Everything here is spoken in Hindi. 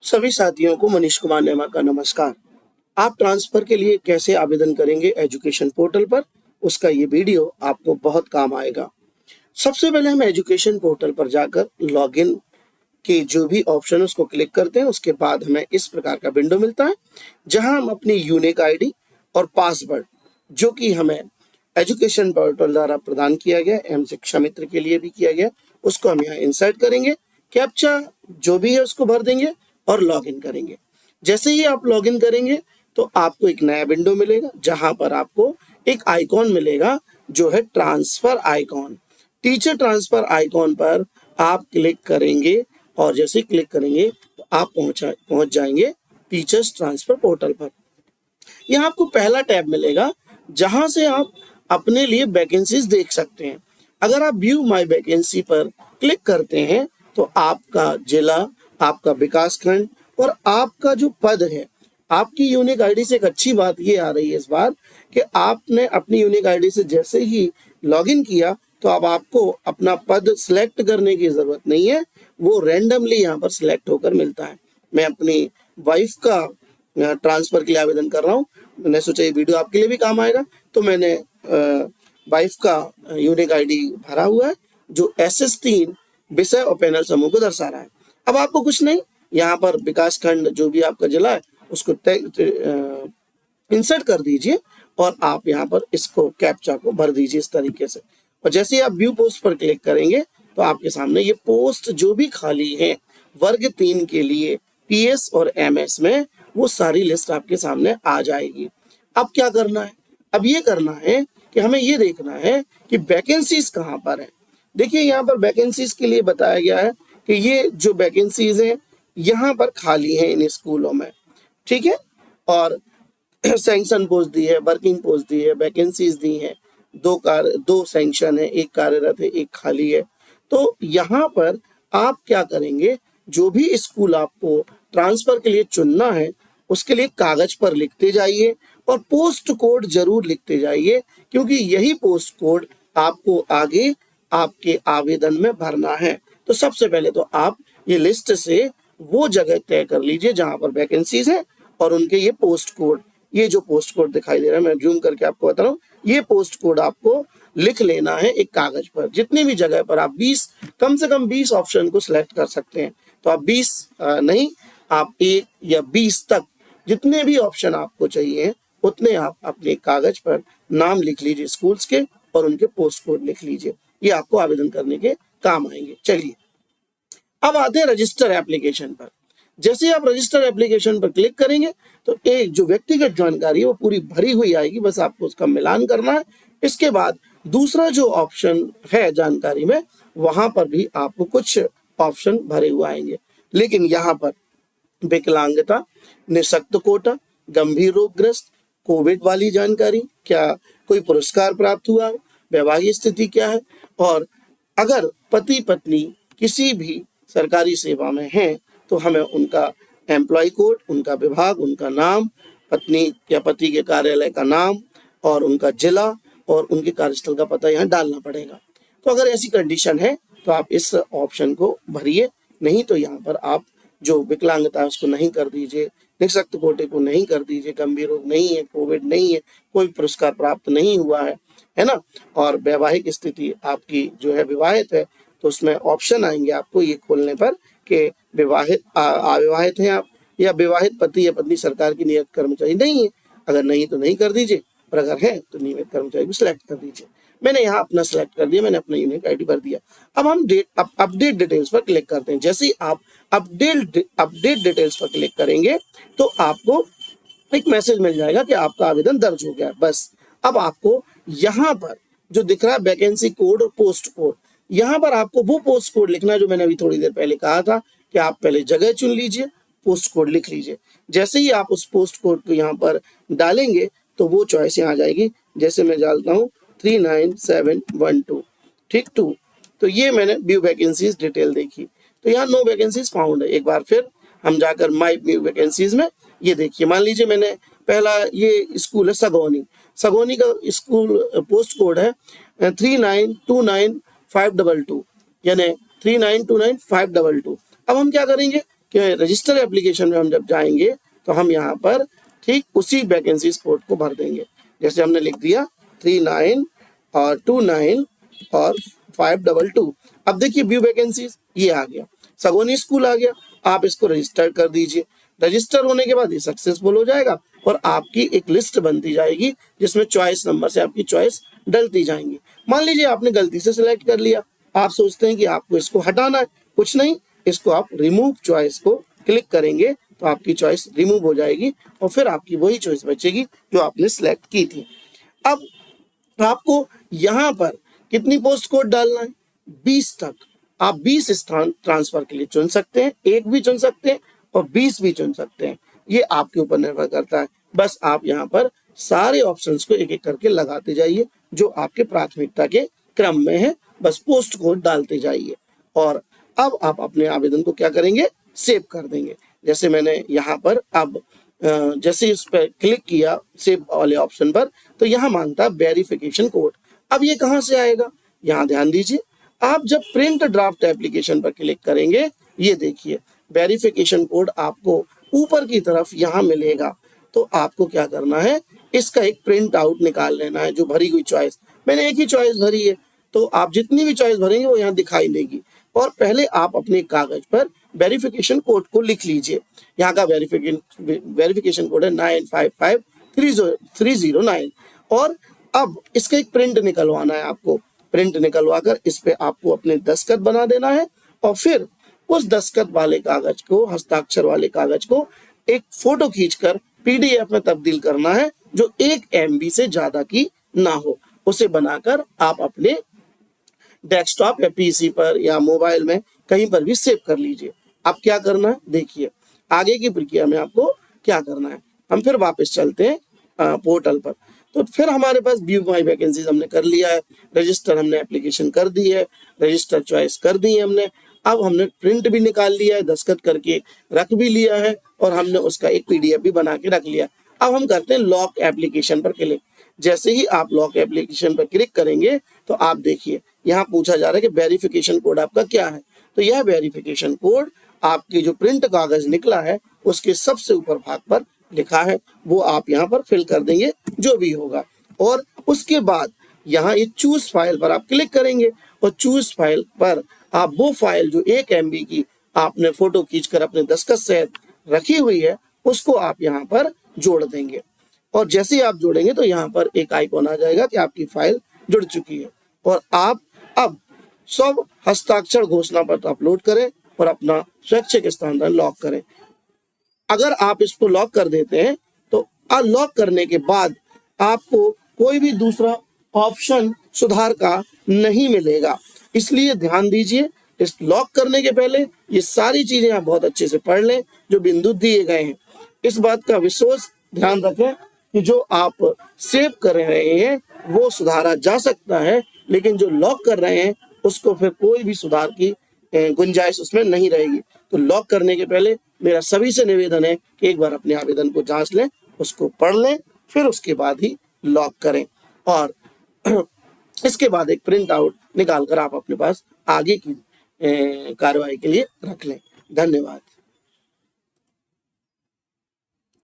सभी साथियों को मनीष कुमार नेमा का नमस्कार। आप ट्रांसफर के लिए कैसे आवेदन करेंगे एजुकेशन पोर्टल पर, उसका ये वीडियो आपको बहुत काम आएगा। सबसे पहले हम एजुकेशन पोर्टल पर जाकर लॉगिन के जो भी ऑप्शन है उसको क्लिक करते हैं। उसके बाद हमें इस प्रकार का विंडो मिलता है जहां हम अपनी यूनिक आईडी और पासवर्ड जो कि हमें एजुकेशन पोर्टल द्वारा प्रदान किया गया, एवं शिक्षा मित्र के लिए भी किया गया, उसको हम यहाँ इंसर्ट करेंगे। कैप्चा जो भी है उसको भर देंगे और लॉगिन करेंगे। जैसे ही आप लॉगिन करेंगे तो आपको एक नया विंडो मिलेगा जहां पर आपको एक आइकॉन मिलेगा जो है transfer icon. Teacher transfer icon पर आप क्लिक करेंगे और जैसे ही क्लिक करेंगे तो आप पहुंच जाएंगे टीचर्स ट्रांसफर पोर्टल पर। यहाँ आपको पहला टैब मिलेगा जहां से आप अपने लिए वैकेंसीज देख सकते हैं। अगर आप व्यू माय वैकेंसी पर क्लिक करते हैं तो आपका जिला, आपका विकास खंड और आपका जो पद है, आपकी यूनिक आईडी से एक अच्छी बात ये आ रही है इस बार कि आपने अपनी यूनिक आईडी से जैसे ही लॉगिन किया तो अब आपको अपना पद सिलेक्ट करने की जरूरत नहीं है, वो रैंडमली यहाँ पर सिलेक्ट होकर मिलता है। मैं अपनी वाइफ का ट्रांसफर के लिए आवेदन कर रहा हूँ। मैंने सोचा ये वीडियो आपके लिए भी काम आएगा, तो मैंने वाइफ का यूनिक आईडी भरा हुआ है जो SS3 विषय और पैनल समूह को दर्शा रहा है। अब आपको कुछ नहीं, यहाँ पर विकास खंड जो भी आपका जिला है उसको इंसर्ट कर दीजिए और आप यहाँ पर इसको कैप्चा को भर दीजिए इस तरीके से। और जैसे ही आप व्यू पोस्ट पर क्लिक करेंगे तो आपके सामने ये पोस्ट जो भी खाली है वर्ग 3 के लिए PS और MS में, वो सारी लिस्ट आपके सामने आ जाएगी। अब क्या करना है? अब ये करना है कि हमें ये देखना है कि वैकेंसीज कहाँ पर है। देखिए यहाँ पर वैकेंसीज के लिए बताया गया है कि ये जो वैकेंसीज हैं यहाँ पर खाली हैं इन स्कूलों में, ठीक है। और सैंक्शन पोस्ट दी है, वर्किंग पोस्ट दी है, वैकेंसीज दी हैं, दो सैंक्शन है, एक कार्यरत है, एक खाली है। तो यहाँ पर आप क्या करेंगे, जो भी स्कूल आपको ट्रांसफर के लिए चुनना है उसके लिए कागज पर लिखते जाइए और पोस्ट कोड जरूर लिखते जाइए, क्योंकि यही पोस्ट कोड आपको आगे आपके आवेदन में भरना है। तो सबसे पहले तो आप ये लिस्ट से वो जगह तय कर लीजिए जहां पर वैकेंसीज है और उनके ये पोस्ट कोड, ये जो पोस्ट कोड दिखाई दे रहा है, मैं जूम करके आपको बता रहा हूँ, ये पोस्ट कोड आपको लिख लेना है एक कागज पर। जितनी भी जगह पर आप 20, कम से कम 20 ऑप्शन को सिलेक्ट कर सकते हैं। तो आप 20 नहीं, आप 1 या 20 तक जितने भी ऑप्शन आपको चाहिए उतने आप अपने कागज पर नाम लिख लीजिए स्कूल्स के और उनके पोस्ट कोड लिख लीजिए। ये आपको आवेदन करने के काम आएंगे। चलिए अब आते हैं रजिस्टर एप्लीकेशन पर। जैसे आप रजिस्टर एप्लीकेशन पर क्लिक करेंगे तो एक जो व्यक्तिगत जानकारी है वो पूरी भरी हुई आएगी, बस आपको उसका मिलान करना है। इसके बाद दूसरा जो ऑप्शन है जानकारी में, वहां पर भी आपको कुछ ऑप्शन भरे हुए आएंगे, लेकिन यहाँ पर विकलांगता, निःशक्त कोटा, गंभीर रोगग्रस्त, कोविड वाली जानकारी, क्या कोई पुरस्कार प्राप्त हुआ, वैवाहिक स्थिति क्या है, और अगर पति पत्नी किसी भी सरकारी सेवा में हैं तो हमें उनका एम्प्लॉय कोड, उनका विभाग, उनका नाम, पत्नी या पति के कार्यालय का नाम और उनका जिला और उनके कार्यस्थल का पता यहाँ डालना पड़ेगा। तो अगर ऐसी कंडीशन है तो आप इस ऑप्शन को भरिए, नहीं तो यहाँ पर आप जो विकलांगता है उसको नहीं कर दीजिए, निःशक्त कोटे को नहीं कर दीजिए, गंभीर रोग नहीं है, कोविड नहीं है, कोई पुरस्कार प्राप्त नहीं हुआ है ना, और वैवाहिक स्थिति आपकी जो है विवाहित है, तो उसमें ऑप्शन आएंगे आपको ये खोलने पर कि विवाहित अविवाहित हैं आप, या विवाहित पति या पत्नी सरकार की नियमित कर्मचारी नहीं है। अगर नहीं तो नहीं कर दीजिए, और अगर है तो नियमित कर्मचारी को सिलेक्ट कर दीजिए। मैंने यहाँ अपना सिलेक्ट कर दिया, मैंने अपना यूनिक आईडी भर दिया। अब हम अपडेट डिटेल्स पर क्लिक करते हैं। जैसे ही आप अपडेट डिटेल्स पर क्लिक करेंगे तो आपको एक मैसेज मिल जाएगा कि आपका आवेदन दर्ज हो गया है। बस अब आपको यहाँ पर जो दिख रहा है वैकेंसी कोड और पोस्ट कोड, यहाँ पर आपको वो पोस्ट कोड लिखना है जो मैंने अभी थोड़ी देर पहले कहा था कि आप पहले जगह चुन लीजिए, पोस्ट कोड लिख लीजिए। जैसे ही आप उस पोस्ट कोड को यहाँ पर डालेंगे तो वो चॉइस यहाँ आ जाएगी। जैसे मैं डालता हूँ 39712, ठीक 2, तो ये मैंने व्यू वैकेंसीज डिटेल देखी, तो यहाँ नो वैकेंसीज फाउंड है। एक बार फिर हम जाकर माई व्यू वैकेंसीज में ये देखिए, मान लीजिए मैंने पहला ये स्कूल है सगोनी का स्कूल पोस्ट कोड है 3929522, यानी 3929522। अब हम क्या करेंगे, कि रजिस्टर एप्लीकेशन में हम जब जाएंगे तो हम यहाँ पर ठीक उसी वैकेंसीज कोड को भर देंगे। जैसे हमने लिख दिया 39 और 29 और 522। अब देखिए व्यू वैकेंसीज ये आ गया, सगोनी स्कूल आ गया। आप इसको रजिस्टर कर दीजिए। रजिस्टर होने के बाद ये सक्सेसफुल हो जाएगा और आपकी एक लिस्ट बनती जाएगी जिसमें चॉइस नंबर से आपकी चॉइस डलती जाएंगी। मान लीजिए आपने गलती से सिलेक्ट कर लिया, आप सोचते हैं कि आपको इसको हटाना है, कुछ नहीं, इसको आप रिमूव चॉइस को क्लिक करेंगे तो आपकी चॉइस रिमूव हो जाएगी और फिर आपकी वही चॉइस बचेगी जो आपने सिलेक्ट की थी। अब आपको यहाँ पर कितनी पोस्ट कोड डालना है? 20 तक। आप 20 स्थान ट्रांसफर के लिए चुन सकते हैं, एक भी चुन सकते हैं और 20 भी चुन सकते हैं, ये आपके ऊपर निर्भर करता है। बस आप यहाँ पर सारे ऑप्शंस को एक एक करके लगाते जाइए जो आपके प्राथमिकता के क्रम में है, बस पोस्ट कोड डालते जाइए। और अब आप अपने आवेदन को क्या करेंगे? सेव कर देंगे। जैसे मैंने यहाँ पर अब जैसे इस पर क्लिक किया सेव वाले ऑप्शन पर, तो यहाँ मांगता है वेरिफिकेशन कोड। अब ये कहाँ से आएगा? यहाँ ध्यान दीजिए, आप जब प्रिंट ड्राफ्ट एप्लीकेशन पर क्लिक करेंगे, ये देखिए वेरिफिकेशन कोड आपको ऊपर की तरफ यहाँ मिलेगा। तो आपको क्या करना है? इसका एक प्रिंट आउट निकाल लेना है। जो भरी हुई चॉइस, मैंने एक ही चॉइस भरी है, तो आप जितनी भी चॉइस भरेंगे वो यहाँ दिखाई देगी। और पहले आप अपने कागज पर वेरिफिकेशन कोड को लिख लीजिए। यहाँ का वेरिफिकेशन कोड है 955309। और अब इसका एक प्रिंट निकलवाना है आपको। प्रिंट निकलवा कर इस पे आपको अपने दस्तखत बना देना है और फिर उस दस्तखत वाले कागज को, हस्ताक्षर वाले कागज को एक फोटो खींचकर पीडीएफ में तब्दील करना है जो 1 MB से ज्यादा की ना हो। उसे बनाकर आप अपने डेस्कटॉप या पीसी पर या मोबाइल में कहीं पर भी सेव कर लीजिए। अब क्या करना है देखिए, आगे की प्रक्रिया में आपको क्या करना है। हम फिर वापस चलते हैं पोर्टल पर। तो फिर हमारे पास व्यू माई वैकेंसीज हमने कर लिया है, रजिस्टर हमने एप्लीकेशन कर दी है, रजिस्टर चॉइस कर दी है हमने। अब हमने प्रिंट भी निकाल लिया है, दस्तखत करके रख भी लिया है और हमने उसका एक पीडीएफ भी बना के रख लिया। अब हम करते हैं लॉक एप्लीकेशन पर क्लिक। जैसे ही आप लॉक एप्लीकेशन पर क्लिक करेंगे तो आप देखिए यहाँ पूछा जा रहा है कि वेरिफिकेशन कोड आपका क्या है। तो यह वेरिफिकेशन कोड आपके जो प्रिंट कागज निकला है उसके सबसे ऊपर भाग पर लिखा है, वो आप यहाँ पर फिल कर देंगे जो भी होगा। और उसके बाद यहाँ ये चूज फाइल पर आप क्लिक करेंगे और चूज फाइल पर आप वो फाइल जो 1 MB की आपने फोटो खींचकर अपने दस्तखत सहित रखी हुई है उसको आप यहाँ पर जोड़ देंगे। और जैसे ही आप जोड़ेंगे तो यहाँ पर एक आइकॉन आ जाएगा कि आपकी फाइल जुड़ चुकी है। और आप अब सब हस्ताक्षर घोषणा पत्र अपलोड करें और अपना स्वैच्छिक स्थानांतरण लॉक करें। अगर आप इसको लॉक कर देते हैं तो अनलॉक करने के बाद आपको कोई भी दूसरा ऑप्शन सुधार का नहीं मिलेगा। इसलिए ध्यान दीजिए, इस लॉक करने के पहले ये सारी चीजें आप बहुत अच्छे से पढ़ लें जो बिंदु दिए गए हैं। इस बात का विशेष ध्यान रखें कि जो आप सेव कर रहे हैं वो सुधारा जा सकता है, लेकिन जो लॉक कर रहे हैं उसको फिर कोई भी सुधार की गुंजाइश उसमें नहीं रहेगी। तो लॉक करने के पहले मेरा सभी से निवेदन है कि एक बार अपने आवेदन को जांच लें, उसको पढ़ लें, फिर उसके बाद ही लॉक करें और इसके बाद एक प्रिंट आउट निकाल कर आप अपने पास आगे की कार्रवाई के लिए रख लें। धन्यवाद।